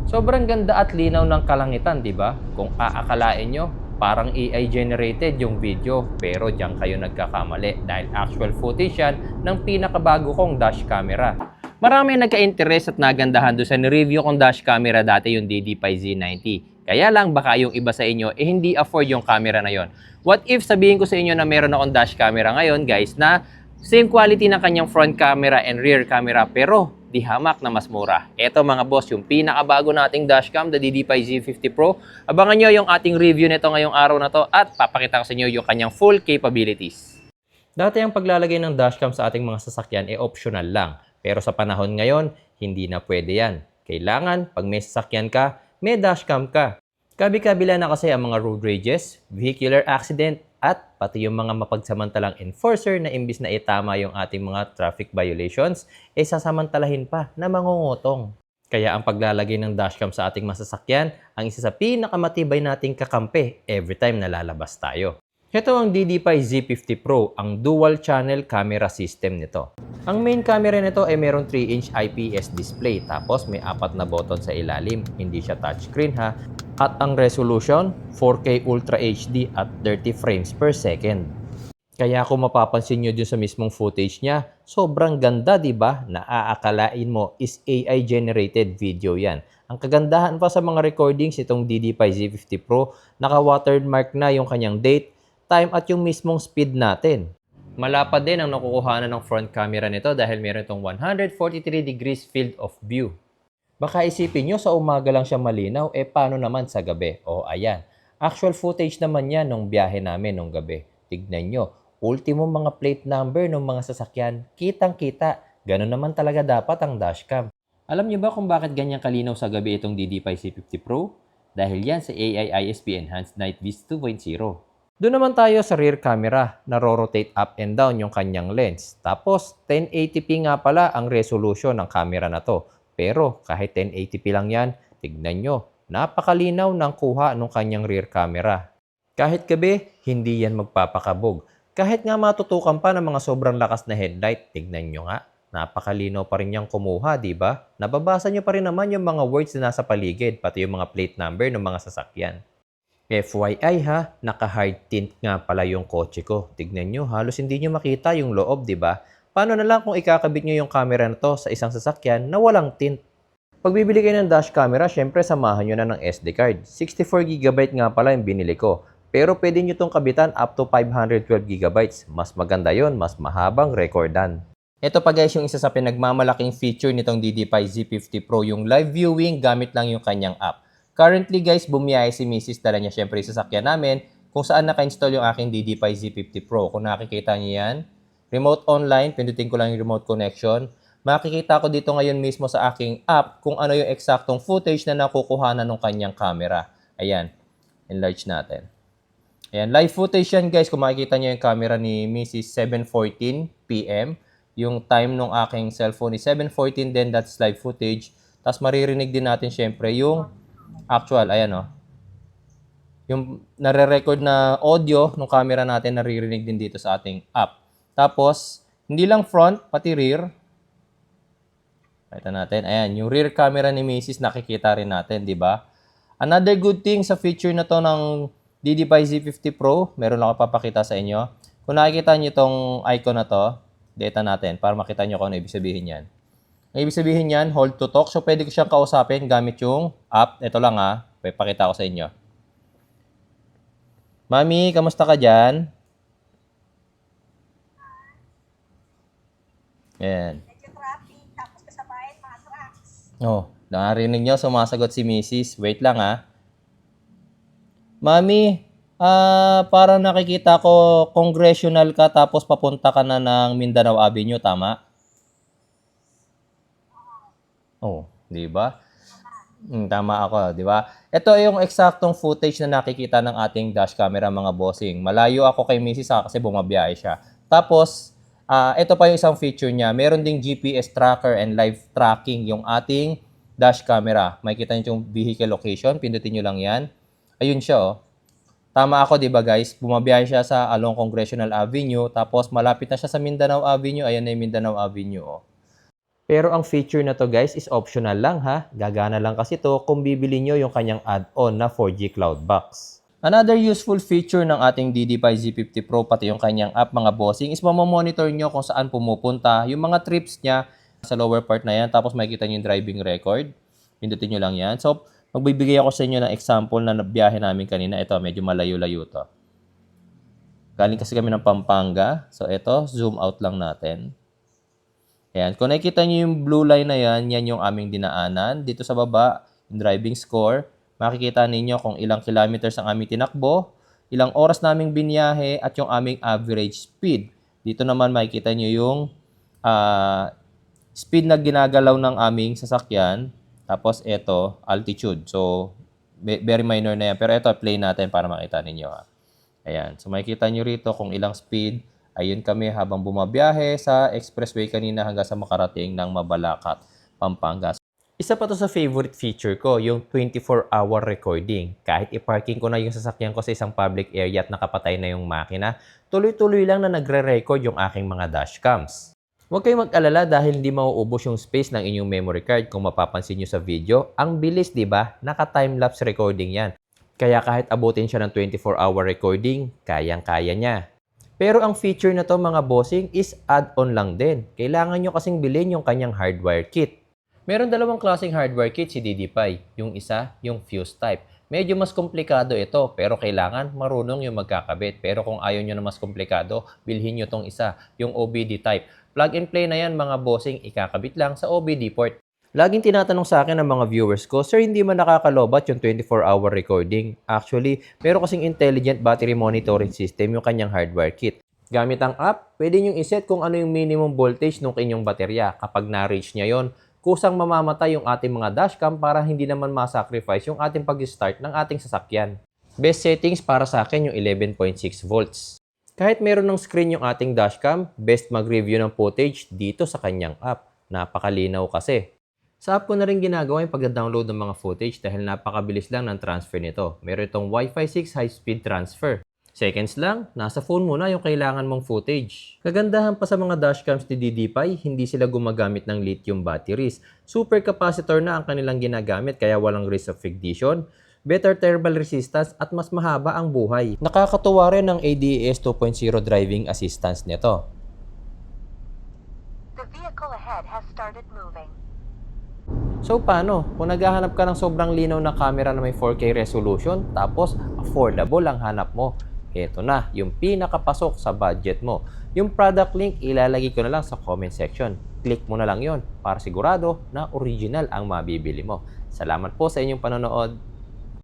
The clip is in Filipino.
Sobrang ganda at linaw ng kalangitan, di ba? Kung aakalain nyo, parang AI generated yung video, pero diyan kayo nagkakamali dahil actual footage yan ng pinakabago kong dash camera. Marami nagka-interest at nagandahan doon sa ni-review kong dash camera dati yung DD5 Z90. Kaya lang baka yung iba sa inyo hindi afford yung camera na yon. What if sabihin ko sa inyo na meron akong dash camera ngayon guys na same quality ng kanyang front camera and rear camera pero di hamak na mas mura. Ito mga boss, yung pinakabago nating dashcam, the DD5 Z50 Pro. Abangan nyo yung ating review nito ngayong araw na to at papakita ko sa inyo yung kanyang full capabilities. Dati ang paglalagay ng dashcam sa ating mga sasakyan optional lang. Pero sa panahon ngayon, hindi na pwede yan. Kailangan, pag may sasakyan ka, may dashcam ka. Kabi-kabila na kasi ang mga road rages, vehicular accident, at pati yung mga mapagsamantalang enforcer na imbis na itama yung ating mga traffic violations, sasamantalahin pa na mangungutong. Kaya ang paglalagay ng dashcam sa ating masasakyan ang isa sa pinakamatibay nating kakampi every time na lalabas tayo. Ito ang DD5 Z50 Pro, ang dual channel camera system nito. Ang main camera nito ay merong 3-inch IPS display tapos may 4 na button sa ilalim. Hindi siya touchscreen ha. At ang resolution, 4K Ultra HD at 30 frames per second. Kaya kung mapapansin nyo dun sa mismong footage niya, sobrang ganda diba? Naaakalain mo is AI generated video yan. Ang kagandahan pa sa mga recordings itong DD5 Z50 Pro, naka-watermark na yung kanyang date, time at yung mismong speed natin. Malapad din ang nakukuhanan ng front camera nito dahil meron itong 143 degrees field of view. Baka isipin nyo sa umaga lang siya malinaw, paano naman sa gabi? O ayan, actual footage naman yan nung biyahe namin nung gabi. Tignan nyo, ultimo mga plate number ng mga sasakyan, kitang-kita. Ganun naman talaga dapat ang dashcam. Alam nyo ba kung bakit ganyan kalinaw sa gabi itong DD5 C50 Pro? Dahil yan sa AI ISP Enhanced Night Vision 2.0. Doon naman tayo sa rear camera, naro-rotate up and down yung kanyang lens. Tapos 1080p nga pala ang resolution ng camera na to. Pero kahit 1080p lang yan, tignan nyo, napakalinaw ng kuha ng kanyang rear camera. Kahit gabi, hindi yan magpapakabog. Kahit nga matutukan pa ng mga sobrang lakas na headlight, tignan nyo nga, napakalinaw pa rin niyang kumuha, di ba? Nababasa nyo pa rin naman yung mga words na nasa paligid, pati yung mga plate number ng mga sasakyan. FYI ha, naka-hard tint nga pala yung kotse ko. Tignan nyo, halos hindi nyo makita yung loob, di ba? Paano na lang kung ikakabit nyo yung camera na to sa isang sasakyan na walang tint? Pag bibili kayo ng dash camera, syempre samahan nyo na ng SD card. 64GB nga pala yung binili ko. Pero pwede nyo itong kabitan up to 512GB. Mas maganda yon, mas mahabang recordan. Ito pa guys yung isa sa pinagmamalaking feature nitong DD5 Z50 Pro, yung live viewing gamit lang yung kanyang app. Currently guys, bumiyahe si Mrs. Dala niya syempre yung sasakyan namin kung saan naka-install yung aking DD5 Z50 Pro. Kung nakikita niyo yan, remote online, pindutin ko lang yung remote connection. Makikita ko dito ngayon mismo sa aking app kung ano yung eksaktong footage na nakukuhanan ng kanyang camera. Ayan, enlarge natin. Ayan, live footage yan guys. Kung makikita nyo yung camera ni Mrs. 7:14 PM. Yung time ng aking cellphone is 7:14 din, that's live footage. Tapos maririnig din natin syempre yung actual, ayan o. Yung nare-record na audio ng camera natin naririnig din dito sa ating app. Tapos, hindi lang front, pati rear. Pakita natin. Ayan, yung rear camera ni Mrs. nakikita rin natin, di ba? Another good thing sa feature na to ng DD5 Z50 Pro, meron lang ako papakita sa inyo. Kung nakikita nyo itong icon na to, data natin, para makita nyo kung ano ibig sabihin yan. Ang ibig sabihin yan, hold to talk. So, pwede ko siyang kausapin gamit yung app. Ito lang ha, pakita ko sa inyo. Mami, kamusta ka dyan? Ayan. Medyo traffic, tapos kasabayan mga trucks. Oh, narinig nyo, sumasagot si Mrs. Wait lang ha. Mami, parang nakikita ko congressional ka tapos papunta ka na ng Mindanao Avenue, tama? Oh, di ba? Tama ako, di ba? Ito ay yung eksaktong footage na nakikita ng ating dash camera mga bossing. Malayo ako kay Mrs. kasi bumabiyahe siya. Tapos, ito pa yung isang feature niya. Meron ding GPS tracker and live tracking yung ating dash camera. Makikita niyo yung vehicle location. Pindutin niyo lang yan. Ayun siya, oh. Tama ako, di ba guys? Bumabiyahe siya sa along Congressional Avenue. Tapos malapit na siya sa Mindanao Avenue. Ayan na yung Mindanao Avenue, oh. Pero ang feature na to guys is optional lang ha. Gagana lang kasi to kung bibili nyo yung kanyang add-on na 4G Cloud Box. Another useful feature ng ating DD5 Z50 Pro pati yung kanyang app mga bossing is mamamonitor nyo kung saan pumupunta yung mga trips niya sa lower part na yan. Tapos makikita nyo yung driving record. Pindutin nyo lang yan. So, magbibigay ako sa inyo ng example na biyahe namin kanina. Ito, medyo malayo-layo to. Galing kasi kami ng Pampanga. So, ito, zoom out lang natin. Ayan. Kung nakikita nyo yung blue line na yan, yan yung aming dinaanan. Dito sa baba, yung driving score. Makikita ninyo kung ilang kilometers ang aming tinakbo, ilang oras naming biniyahe, at yung aming average speed. Dito naman makikita nyo yung speed na ginagalaw ng aming sasakyan. Tapos ito, altitude. So, very minor na yan. Pero ito, play natin para makita ninyo. Ayan. So, makikita nyo rito kung ilang speed. Ayun kami habang bumabiyahe sa expressway kanina hanggang sa makarating ng Mabalacat, Pampanga. Isa pa to sa favorite feature ko, yung 24-hour recording. Kahit i-parking ko na yung sasakyan ko sa isang public area at nakapatay na yung makina, tuloy-tuloy lang na nagre-record yung aking mga dashcams. Huwag kayong mag-alala dahil hindi mauubos yung space ng inyong memory card. Kung mapapansin nyo sa video, ang bilis, di ba? Naka-timelapse recording yan. Kaya kahit abutin siya ng 24-hour recording, kayang-kaya niya. Pero ang feature na to mga bossing is add-on lang din. Kailangan nyo kasing bilhin yung kanyang hardware kit. Meron dalawang klaseng hardware kit si DD5. Yung isa, yung fuse type. Medyo mas komplikado ito, pero kailangan marunong yung magkakabit. Pero kung ayaw nyo na mas komplikado, bilhin nyo tong isa, yung OBD type. Plug and play na yan mga bossing, ikakabit lang sa OBD port. Laging tinatanong sa akin ng mga viewers ko, Sir, hindi man nakakalobat yung 24-hour recording. Actually, meron kasing intelligent battery monitoring system yung kanyang hardware kit. Gamit ang app, pwede nyo iset kung ano yung minimum voltage ng inyong baterya. Kapag na-reach niya yon, kusang mamamatay yung ating mga dashcam para hindi naman masacrifice yung ating pag-start ng ating sasakyan. Best settings para sa akin yung 11.6 volts. Kahit meron ng screen yung ating dashcam, best mag-review ng footage dito sa kanyang app. Napakalinaw kasi. Sa app ko na rin ginagawa yung pag-download ng mga footage dahil napakabilis lang ng transfer nito. Meron itong Wi-Fi 6 high-speed transfer. Seconds lang, nasa phone mo na yung kailangan mong footage. Kagandahan pa sa mga dashcams ni DD5, hindi sila gumagamit ng lithium batteries. Super capacitor na ang kanilang ginagamit kaya walang risk of ignition, better thermal resistance at mas mahaba ang buhay. Nakakatuwa rin ang ADAS 2.0 driving assistance nito. The vehicle ahead has started moving. So paano? Kung naghahanap ka ng sobrang linaw na camera na may 4K resolution, tapos affordable ang hanap mo, eto na, yung pinakapasok sa budget mo. Yung product link, ilalagay ko na lang sa comment section. Click mo na lang yon para sigurado na original ang mabibili mo. Salamat po sa inyong panonood.